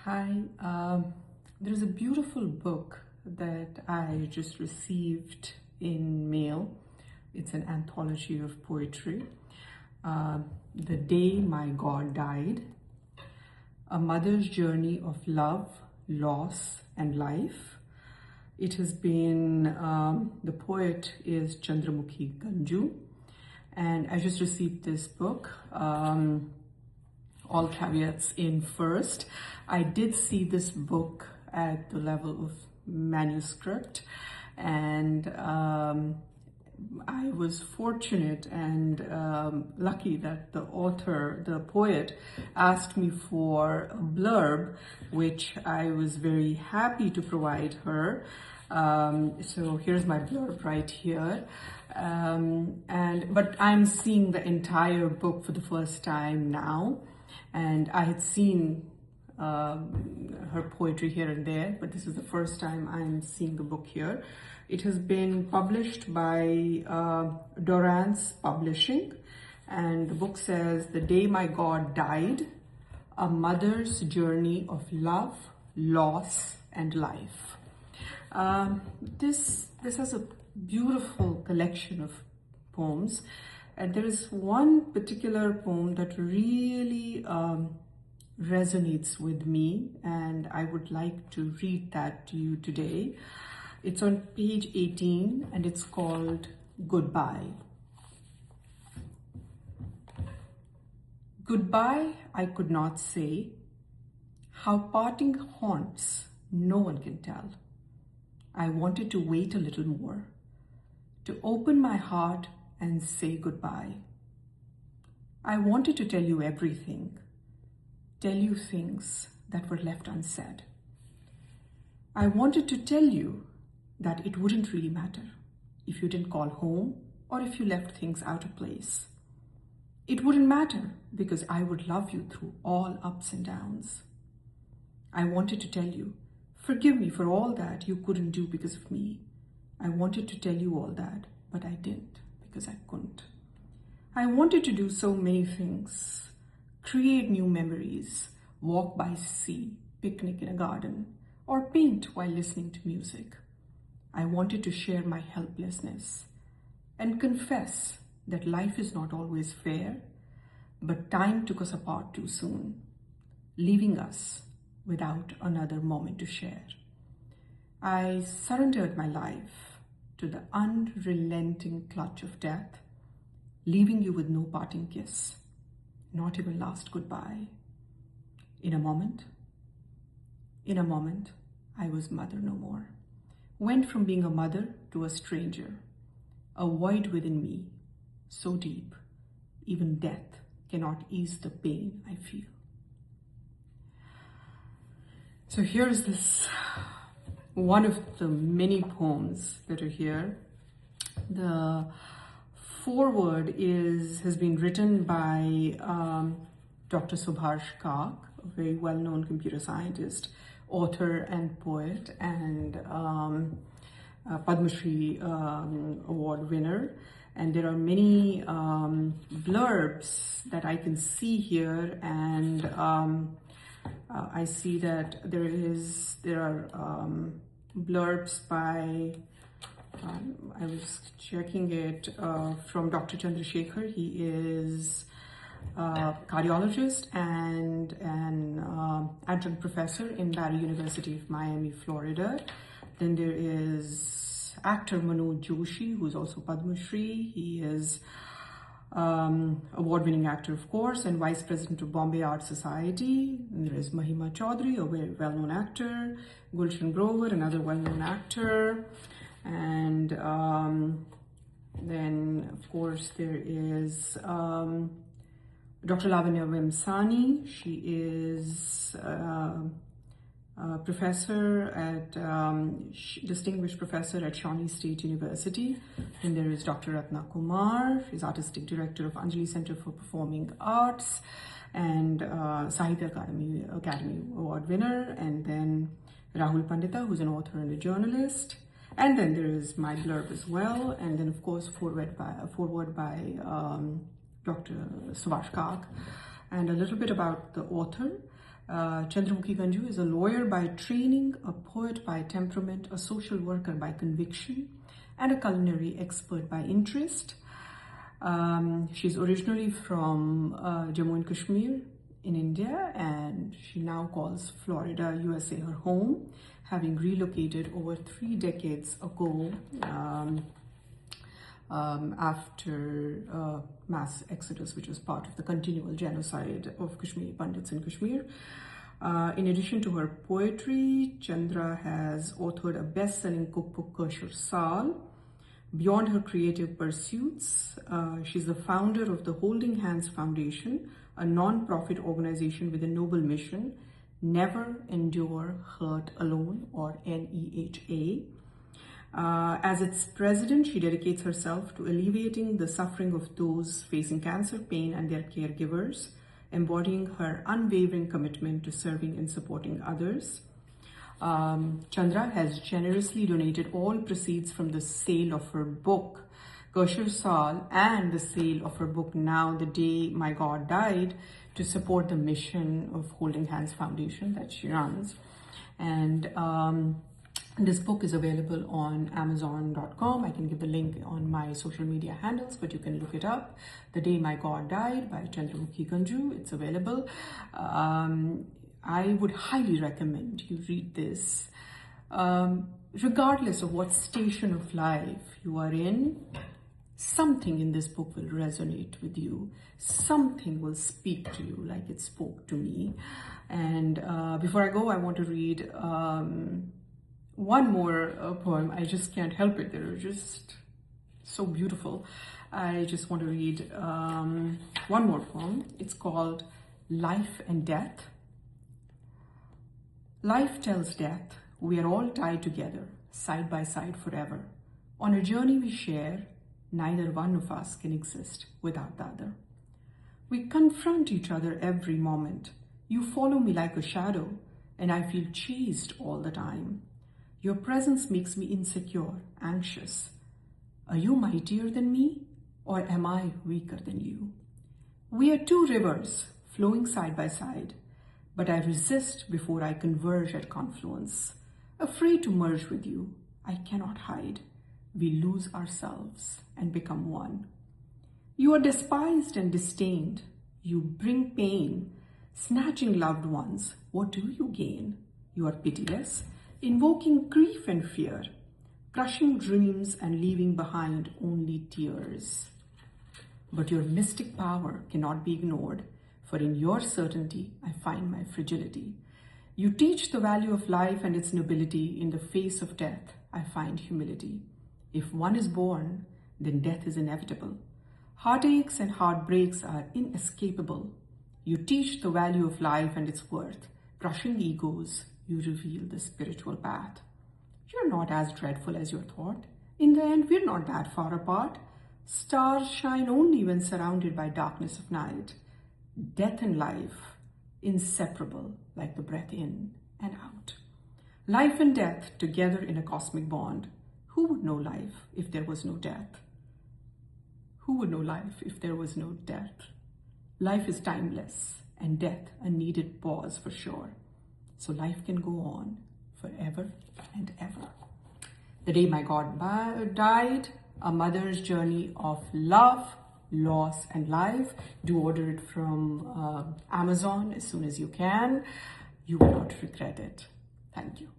Hi, there's a beautiful book that I just received in mail. It's an anthology of poetry. The Day My God Died, A Mother's Journey of Love, Loss, and Life. It has been, the poet is Chandramukhi Ganju, and I just received this book. All caveats in first. I did see this book at the level of manuscript, and I was fortunate and lucky that the author, the poet, asked me for a blurb, which I was very happy to provide her. So here's my blurb right here. But I'm seeing the entire book for the first time now. And I had seen her poetry here and there, but this is the first time I'm seeing the book here. It has been published by Dorrance Publishing, and the book says, The Day My God Died, A Mother's Journey of Love, Loss, and Life. This has a beautiful collection of poems. And there is one particular poem that really resonates with me, and I would like to read that to you today. It's on page 18, and it's called Goodbye. Goodbye I could not say, how parting haunts no one can tell. I wanted to wait a little more, to open my heart and say goodbye. I wanted to tell you everything, tell you things that were left unsaid. I wanted to tell you that it wouldn't really matter if you didn't call home or if you left things out of place. It wouldn't matter because I would love you through all ups and downs. I wanted to tell you, forgive me for all that you couldn't do because of me. I wanted to tell you all that, but I didn't. Because I couldn't. I wanted to do so many things, create new memories, walk by sea, picnic in a garden, or paint while listening to music. I wanted to share my helplessness and confess that life is not always fair, but time took us apart too soon, leaving us without another moment to share. I surrendered my life to the unrelenting clutch of death, leaving you with no parting kiss, not even last goodbye. In a moment, I was mother no more. Went from being a mother to a stranger, a void within me, so deep, even death cannot ease the pain I feel. So here's this one of the many poems that are here. The foreword has been written by Dr. Subhash Kak, a very well-known computer scientist, author and poet, and Padma Shri award winner. And there are many blurbs that I can see here, and I see that there are blurbs by, I was checking it, from Dr. Chandrasekhar. He is a cardiologist and an adjunct professor in Barry University of Miami, Florida. Then there is actor Manoj Joshi, who's also Padma Shri. He is award-winning actor, of course, and vice president of Bombay Art Society. And there is Mahima Chaudhry, a very well-known actor, Gulshan Grover, another well-known actor, and then, of course, there is Dr. Lavanya Vemsani. She is professor distinguished professor at Shawnee State University. And there is Dr. Ratna Kumar. She's artistic director of Anjali Center for Performing Arts and Sahitya Academy Award winner. And then Rahul Pandita, who's an author and a journalist. And then there is my blurb as well. And then, of course, foreword by Dr. Subhash Kak. And a little bit about the author. Chandramukhi Ganju is a lawyer by training, a poet by temperament, a social worker by conviction, and a culinary expert by interest. She's originally from Jammu and Kashmir in India, and she now calls Florida, USA her home, having relocated over 3 decades ago after mass exodus, which was part of the continual genocide of Kashmiri Pandits in Kashmir. In addition to her poetry, Chandra has authored a best-selling cookbook, Kashur Sal. Beyond her creative pursuits, she's the founder of the Holding Hands Foundation, a non-profit organization with a noble mission, Never Endure Hurt Alone, or NEHA. As its president, she dedicates herself to alleviating the suffering of those facing cancer, pain, and their caregivers, embodying her unwavering commitment to serving and supporting others. Chandra has generously donated all proceeds from the sale of her book, Kashur Sal, and the sale of her book, Now the Day My God Died, to support the mission of Holding Hands Foundation that she runs. And this book is available on Amazon.com. I can give the link on my social media handles, but you can look it up. The Day My God Died by Chandramukhi Ganju. It's available. I would highly recommend you read this. Regardless of what station of life you are in, something in this book will resonate with you. Something will speak to you like it spoke to me. And before I go, I want to read one more poem. I just can't help it. They're just so beautiful. I just want to read one more poem. It's called Life and Death. Life tells death, we are all tied together, side by side forever. On a journey we share, neither one of us can exist without the other. We confront each other every moment. You follow me like a shadow, and I feel chased all the time. Your presence makes me insecure, anxious. Are you mightier than me, or am I weaker than you? We are two rivers flowing side by side, but I resist before I converge at confluence. Afraid to merge with you, I cannot hide. We lose ourselves and become one. You are despised and disdained. You bring pain. Snatching loved ones, what do you gain? You are pitiless, invoking grief and fear, crushing dreams and leaving behind only tears. But your mystic power cannot be ignored, for in your certainty I find my fragility. You teach the value of life and its nobility. In the face of death, I find humility. If one is born, then death is inevitable. Heartaches and heartbreaks are inescapable. You teach the value of life and its worth. Crushing egos, you reveal the spiritual path. You're not as dreadful as you thought. In the end, we're not that far apart. Stars shine only when surrounded by darkness of night. Death and life, inseparable like the breath in and out. Life and death together in a cosmic bond. Who would know life if there was no death? Who would know life if there was no death? Life is timeless, and death a needed pause for sure. So life can go on forever and ever. The Day My God Died, a mother's journey of love, loss, and life. Do order it from Amazon as soon as you can. You will not regret it. Thank you.